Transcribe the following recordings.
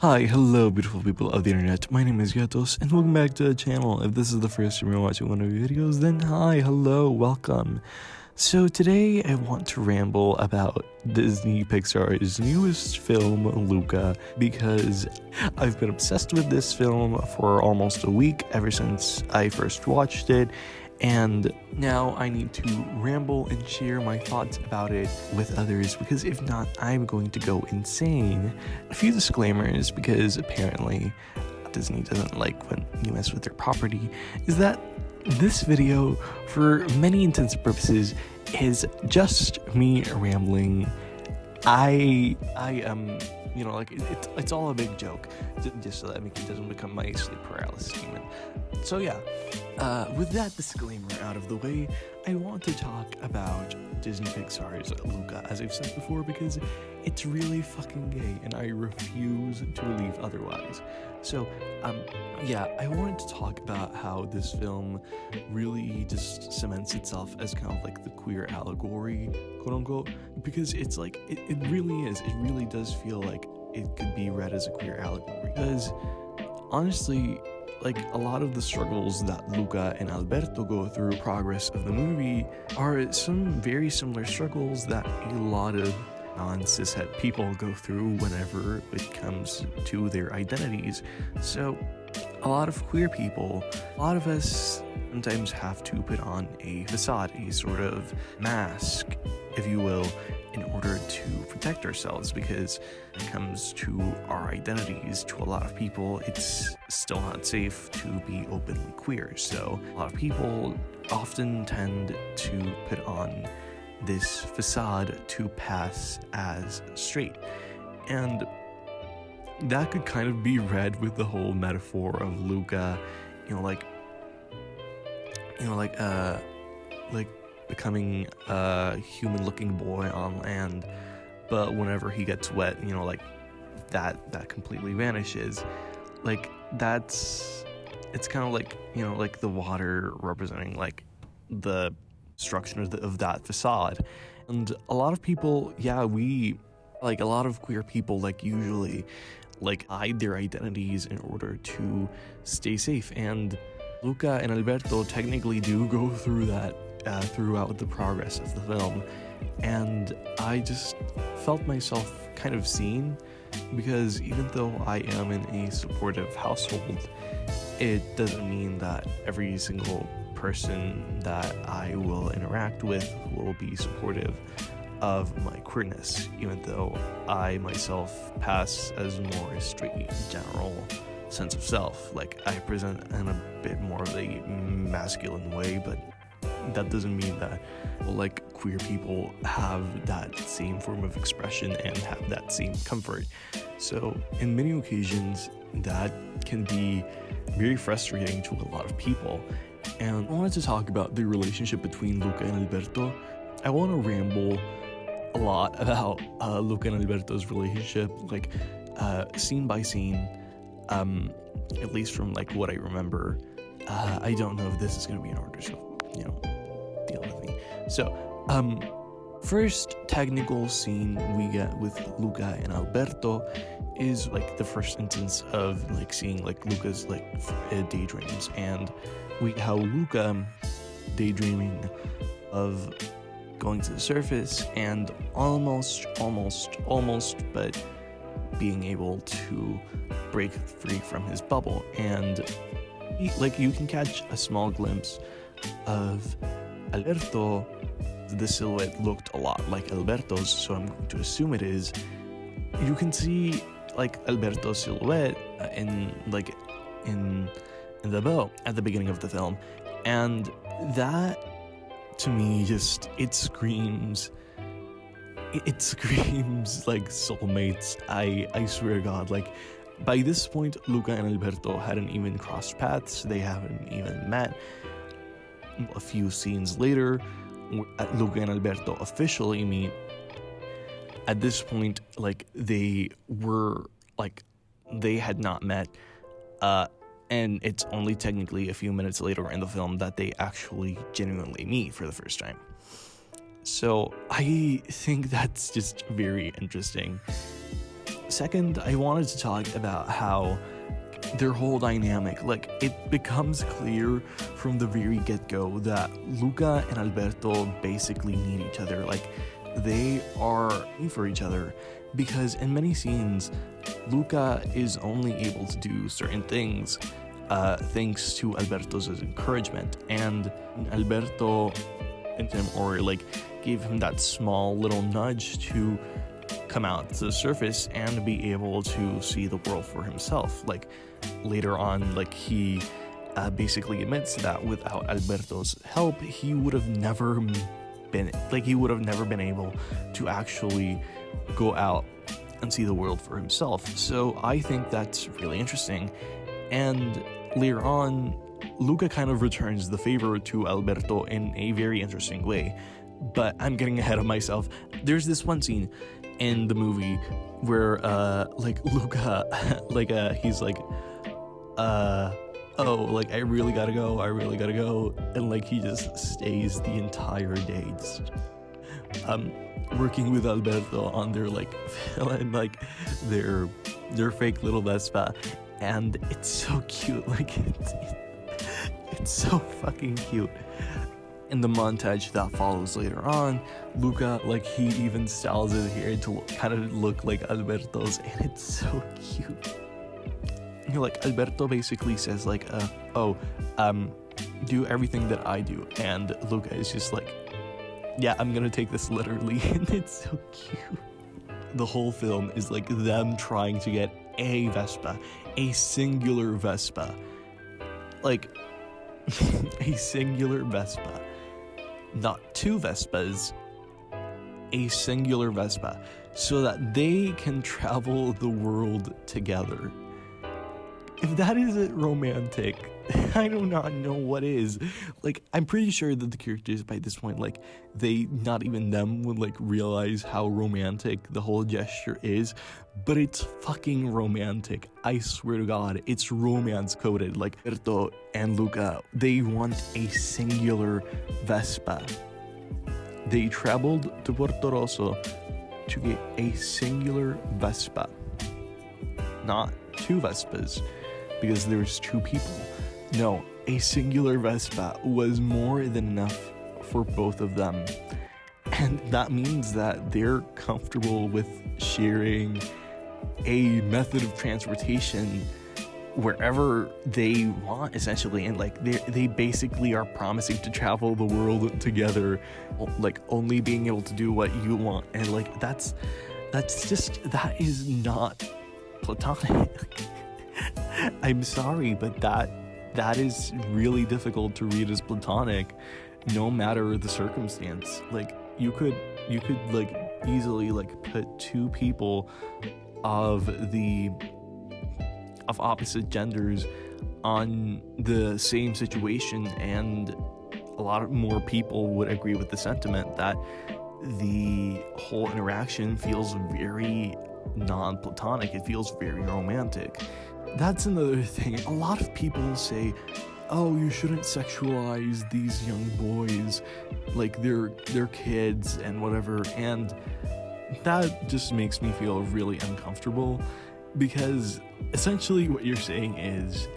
Hi, hello beautiful people of the internet, my name is Gatos and welcome back to the channel. If this is the first time you're watching one of my videos, then hi, hello, welcome. So today I want to ramble about Disney Pixar's newest film, Luca, because I've been obsessed with this film for almost a week ever since I first watched it. And now I need to ramble and share my thoughts about it with others, because if not, I'm going to go insane. A few disclaimers, because apparently Disney doesn't like when you mess with their property, is that this video, for many intents and purposes, is just me rambling. I am, it's all a big joke, just so that it doesn't become my sleep paralysis demon. So yeah, with that disclaimer out of the way, I want to talk about Disney Pixar's Luca, as I've said before, because it's really fucking gay, and I refuse to believe otherwise. So, yeah, I wanted to talk about how this film really just cements itself as kind of like the queer allegory, quote unquote, because it's like, it really is, it really does feel like it could be read as a queer allegory, because honestly, like, a lot of the struggles that Luca and Alberto go through progress of the movie are some very similar struggles that a lot of non-cishet people go through whenever it comes to their identities. So a lot of queer people, a lot of us sometimes have to put on a facade, a sort of mask, if you will, in order to protect ourselves, because when it comes to our identities, to a lot of people, it's still not safe to be openly queer. So a lot of people often tend to put on this facade to pass as straight. And that could kind of be read with the whole metaphor of Luca, like becoming a human-looking boy on land, but whenever he gets wet, like that completely vanishes. Like it's kind of like, like the water representing like the destruction of that facade. And a lot of people, yeah, a lot of queer people usually hide their identities in order to stay safe, and Luca and Alberto technically do go through that throughout the progress of the film, and I just felt myself kind of seen, because even though I am in a supportive household, it doesn't mean that every single person that I will interact with will be supportive of my queerness, even though I myself pass as more a straight general sense of self. Like, I present in a bit more of a masculine way, but that doesn't mean that queer people have that same form of expression and have that same comfort. So in many occasions that can be very frustrating to a lot of people. And I wanted to talk about the relationship between Luca and Alberto. I want to ramble a lot about Luca and Alberto's relationship, scene by scene, at least from what I remember. I don't know if this is going to be in order, so deal with me. So first technical scene we get with Luca and Alberto is the first instance of seeing Luca's daydreams, and how Luca daydreaming of going to the surface and almost but being able to break free from his bubble. And you can catch a small glimpse of Alberto. The silhouette looked a lot like Alberto's, so I'm going to assume it is. You can see Alberto's silhouette in the boat at the beginning of the film, and that to me it screams soulmates. I swear to God, by this point Luca and Alberto hadn't even crossed paths, they haven't even met. A few scenes later, Luca and Alberto officially meet. At this point, they had not met, and it's only technically a few minutes later in the film that they actually genuinely meet for the first time. So I think that's just very interesting. Second, I wanted to talk about how their whole dynamic, like, it becomes clear from the very get-go that Luca and Alberto basically need each other. Like, they are for each other, because in many scenes, Luca is only able to do certain things thanks to Alberto's encouragement, and Alberto and him, or like, gave him that small little nudge to come out to the surface and be able to see the world for himself. Like, later on, like, he basically admits that without Alberto's help, he would have never been able to actually go out and see the world for himself. So I think that's really interesting. And later on, Luca kind of returns the favor to Alberto in a very interesting way. But I'm getting ahead of myself. There's this one scene in the movie where like, Luca, like, he's like, oh, like, I really gotta go, and like, he just stays the entire day just working with Alberto on their, like, and like, their fake little Vespa, and it's so cute. Like, it's so fucking cute. In the montage that follows later on, Luca, like, he even styles his hair to kind of look like Alberto's, and it's so cute. You know, like, Alberto basically says, like, do everything that I do, and Luca is just like, yeah, I'm gonna take this literally, and it's so cute. The whole film is like them trying to get a Vespa, a singular Vespa, like, a singular Vespa. Not two Vespas, a singular Vespa, so that they can travel the world together. If that isn't romantic, I do not know what is. Like, I'm pretty sure that the characters by this point, like, not even them would, like, realize how romantic the whole gesture is, but it's fucking romantic. I swear to God, it's romance coded. Like, Alberto and Luca, they want a singular Vespa. They traveled to Porto Rosso to get a singular Vespa, not two Vespas, because there's two people. No, a singular Vespa was more than enough for both of them. And that means that they're comfortable with sharing a method of transportation wherever they want, essentially. And like, they basically are promising to travel the world together, like, only being able to do what you want. And like, that is not platonic. I'm sorry, but that is really difficult to read as platonic, no matter the circumstance. Like, you could like, easily, like, put two people of opposite genders on the same situation, and a lot more people would agree with the sentiment that the whole interaction feels very non-platonic. It feels very romantic. That's another thing. A lot of people say, oh, you shouldn't sexualize these young boys, like, they're kids and whatever, and that just makes me feel really uncomfortable, because essentially what you're saying is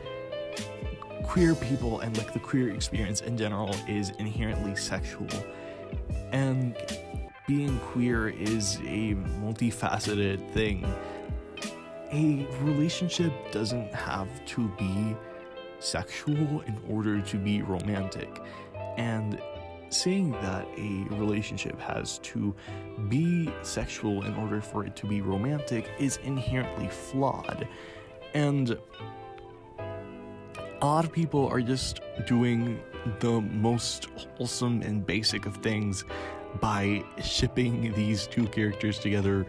queer people and, like, the queer experience in general is inherently sexual, and being queer is a multifaceted thing. A relationship doesn't have to be sexual in order to be romantic, and saying that a relationship has to be sexual in order for it to be romantic is inherently flawed. And a lot of people are just doing the most wholesome and basic of things by shipping these two characters together,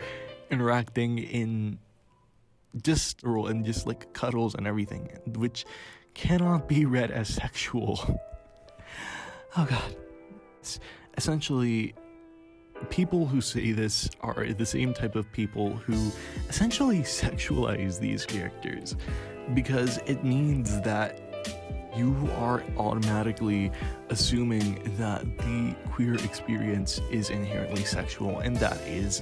interacting in just like cuddles and everything, which cannot be read as sexual. Oh God. Essentially, people who say this are the same type of people who essentially sexualize these characters, because it means that you are automatically assuming that the queer experience is inherently sexual, and that is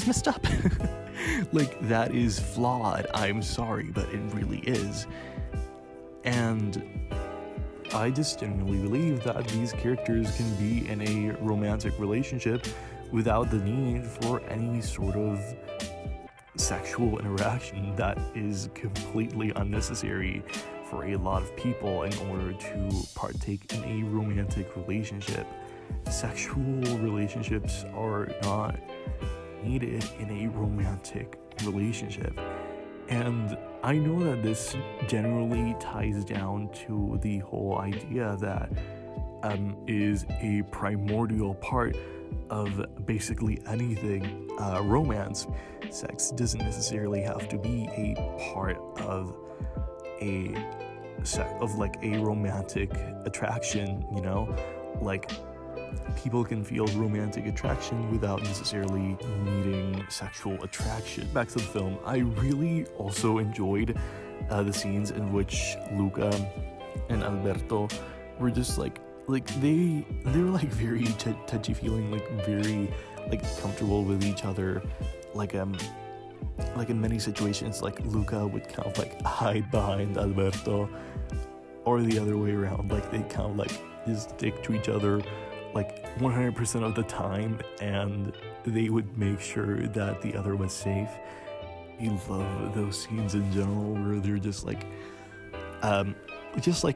messed up. Like, that is flawed. I'm sorry, but it really is. And I just genuinely believe that these characters can be in a romantic relationship without the need for any sort of sexual interaction that is completely unnecessary for a lot of people in order to partake in a romantic relationship. Sexual relationships are not needed in a romantic relationship. And I know that this generally ties down to the whole idea that is a primordial part of basically anything romance. Sex doesn't necessarily have to be a part of a romantic attraction, you know? Like, people can feel romantic attraction without necessarily needing sexual attraction. Back to the film, I really also enjoyed the scenes in which Luca and Alberto were just they were like very touchy feeling, like very like comfortable with each other, like in many situations, like Luca would kind of like hide behind Alberto, or the other way around, like they kind of like just stick to each other like 100% of the time, and they would make sure that the other was safe. I love those scenes in general where they're just like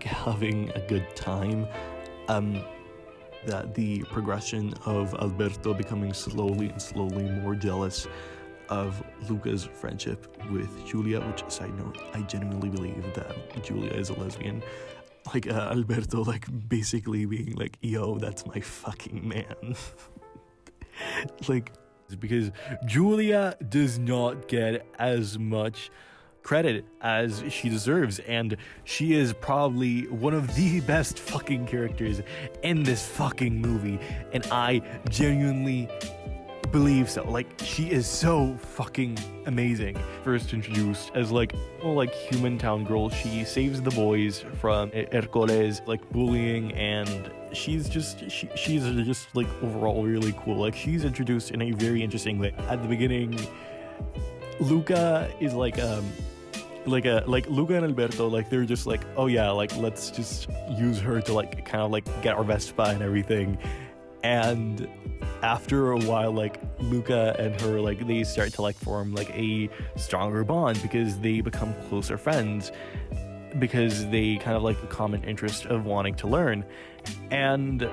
having a good time. That the progression of Alberto becoming slowly more jealous of Luca's friendship with Julia, which, side note, I genuinely believe that Julia is a lesbian. Like, Alberto, like, basically being like, yo, that's my fucking man. Like, because Julia does not get as much credit as she deserves, and she is probably one of the best fucking characters in this fucking movie, and I genuinely believe so. Like, she is so fucking amazing. First introduced as like human town girl, she saves the boys from Hercules like bullying, and she's just like overall really cool. Like, she's introduced in a very interesting way. At the beginning, Luca is like Luca and Alberto, like, they're just like, oh yeah, like, let's just use her to like kind of like get our Vespa and everything. And after a while, like, Luca and her, like, they start to like form like a stronger bond because they become closer friends, because they kind of like a common interest of wanting to learn. And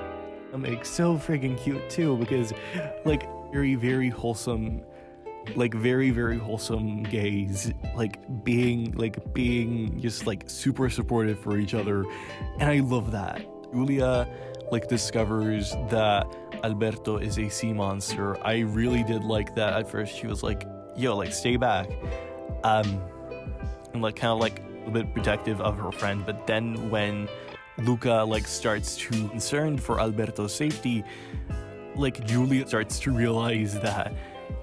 like, so freaking cute too, because like very wholesome, like very wholesome gays, like being just like super supportive for each other. And I love that. Julia like discovers that Alberto is a sea monster. I really did like that. At first she was like, yo, like, stay back, and like kind of like a bit protective of her friend. But then when Luca like starts to be concerned for Alberto's safety, like, Julia starts to realize that,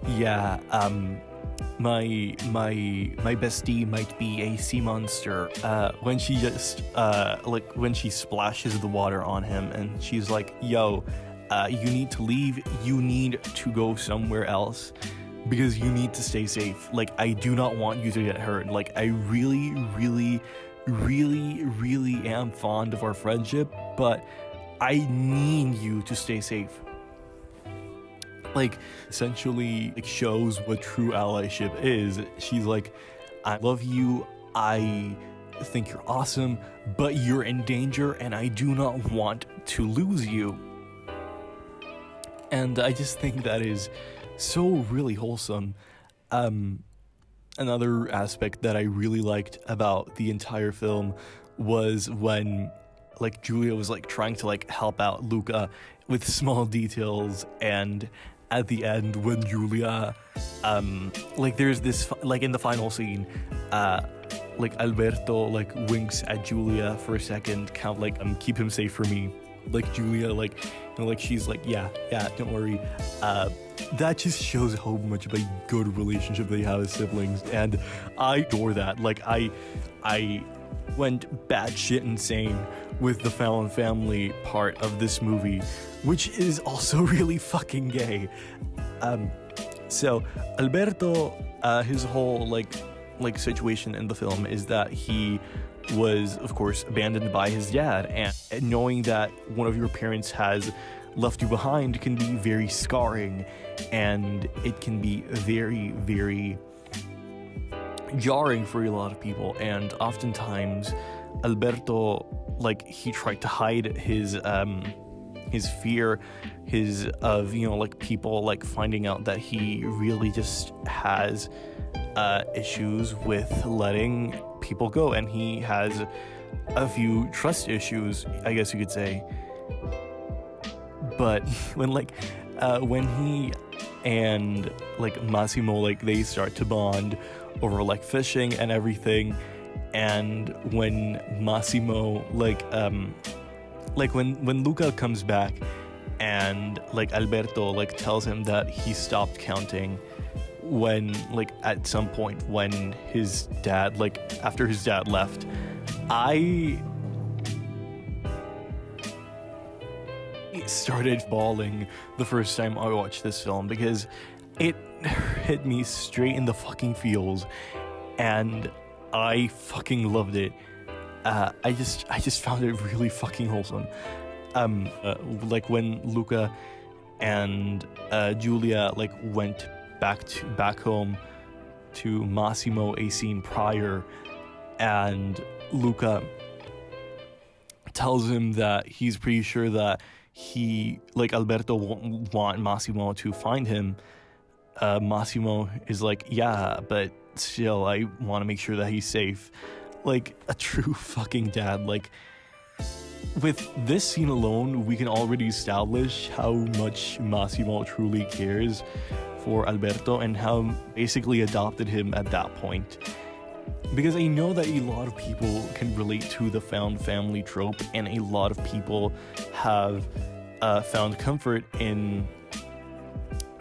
yeah, my bestie might be a sea monster, when she just when she splashes the water on him, and she's like, yo, you need to leave, you need to go somewhere else because you need to stay safe. Like, I do not want you to get hurt. Like, I really am fond of our friendship, but I need you to stay safe. Like, essentially, like, shows what true allyship is. She's like, I love you, I think you're awesome, but you're in danger and I do not want to lose you. And I just think that is so really wholesome. Another aspect that I really liked about the entire film was when like Julia was like trying to like help out Luca with small details, and at the end when Julia like there's this like in the final scene, like Alberto like winks at Julia for a second, kind of like keep him safe for me. Like Julia, like, you know, like she's like, yeah, don't worry. That just shows how much of a good relationship they have as siblings, and I adore that. Like, I went batshit insane with the Fallon family part of this movie, which is also really fucking gay. So Alberto, his whole like situation in the film is that he was, of course, abandoned by his dad, and knowing that one of your parents has left you behind can be very scarring, and it can be very, very jarring for a lot of people. And oftentimes Alberto, like, he tried to hide his fear, of like people like finding out that he really just has issues with letting people go, and he has a few trust issues, I guess you could say. But when he and like Massimo, like, they start to bond over like fishing and everything, and when Massimo when Luca comes back and like Alberto like tells him that he stopped counting when like at some point when his dad, like after his dad left, I started bawling the first time I watched this film, because it hit me straight in the fucking feels, and I fucking loved it. I just found it really fucking wholesome. Like when Luca and Julia like went back home to Massimo a scene prior, and Luca tells him that he's pretty sure that Alberto won't want Massimo to find him. Massimo is like, yeah, but still, I want to make sure that he's safe. Like a true fucking dad. Like, with this scene alone, we can already establish how much Massimo truly cares for Alberto and how basically adopted him at that point. Because I know that a lot of people can relate to the found family trope, and a lot of people have found comfort in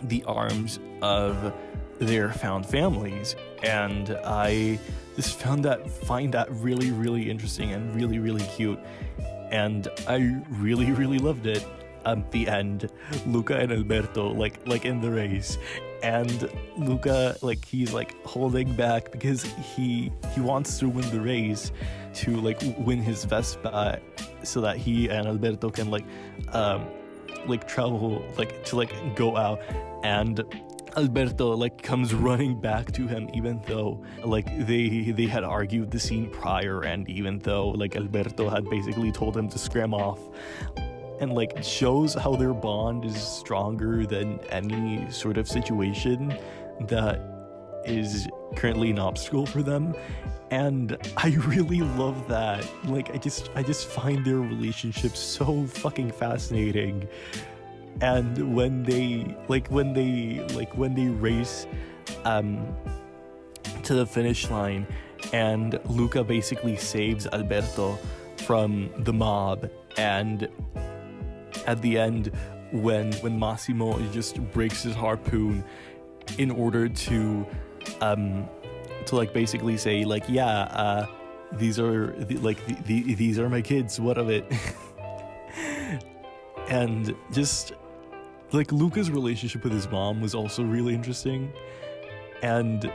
the arms of their found families, and I just find that really, really interesting and really, really cute, and I really, really loved it. At the end, Luca and Alberto like in the race, and Luca, like, he's like holding back because he wants to win the race to like win his Vespa, so that he and Alberto can like travel like to like go out, and Alberto like comes running back to him, even though like they had argued the scene prior, and even though like Alberto had basically told him to scram off, and like shows how their bond is stronger than any sort of situation that is currently an obstacle for them. And I really love that. Like, I just find their relationship so fucking fascinating. And when they race to the finish line, and Luca basically saves Alberto from the mob, and at the end, when Massimo just breaks his harpoon in order to like basically say like, yeah, these are these are my kids, what of it? And just like Luca's relationship with his mom was also really interesting, and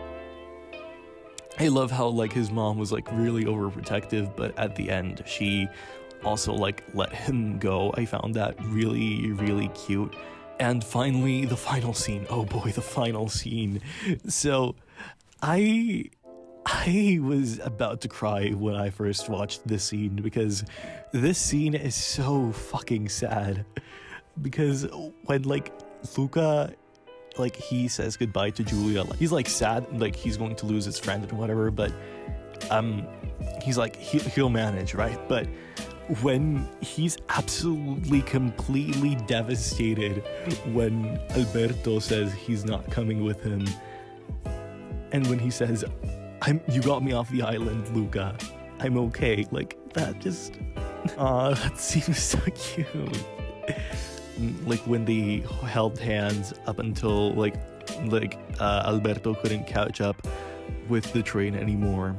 I love how like his mom was like really overprotective, but at the end she also like let him go. I found that really, really cute. And finally, the final scene. Oh boy, the final scene. So I was about to cry when I first watched this scene, because this scene is so fucking sad. Because when like Luca, like, he says goodbye to Julia, like, he's like sad, like he's going to lose his friend and whatever, but he's like he'll manage, right? But when he's absolutely completely devastated when Alberto says he's not coming with him, and when he says, you got me off the island, Luca, I'm okay, like, that just, that seems so cute. Like when they held hands up until like Alberto couldn't catch up with the train anymore,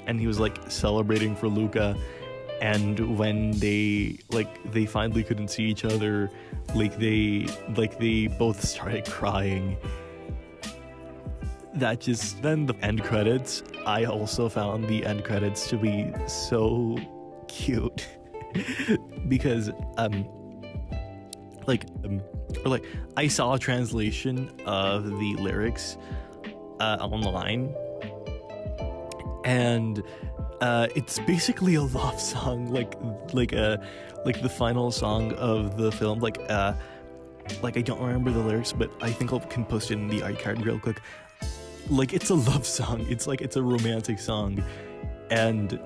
and he was like celebrating for Luca. And when they finally couldn't see each other, they both started crying. then the end credits, I also found the end credits to be so cute because I saw a translation of the lyrics online, and it's basically a love song, like the final song of the film. I don't remember the lyrics, but I think I can post it in the iCard real quick. Like, it's a love song. It's a romantic song, and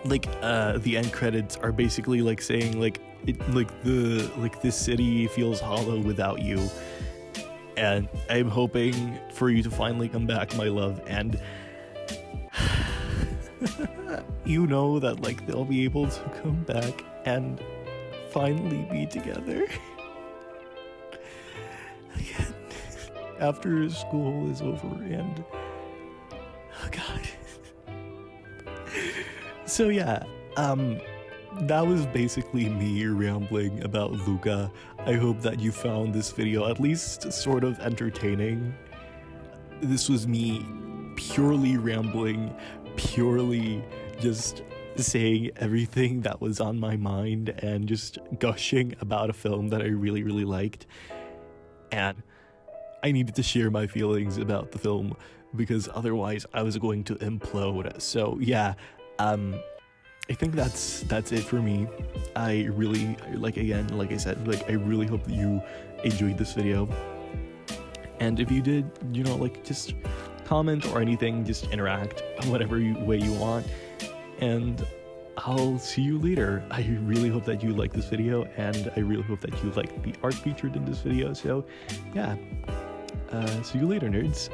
the end credits are basically saying this city feels hollow without you, and I'm hoping for you to finally come back, my love, and you know that they'll be able to come back and finally be together again after school is over. And oh god. So yeah, that was basically me rambling about Luca. I hope that you found this video at least sort of entertaining. This was me purely rambling, purely just saying everything that was on my mind and just gushing about a film that I really, really liked. And I needed to share my feelings about the film because otherwise I was going to implode. So yeah, I think that's it for me. I really, like I said, I really hope that you enjoyed this video. And if you did, just comment or anything, just interact whatever way you want. And I'll see you later. I really hope that you like this video, and I really hope that you like the art featured in this video. So yeah, see you later, nerds.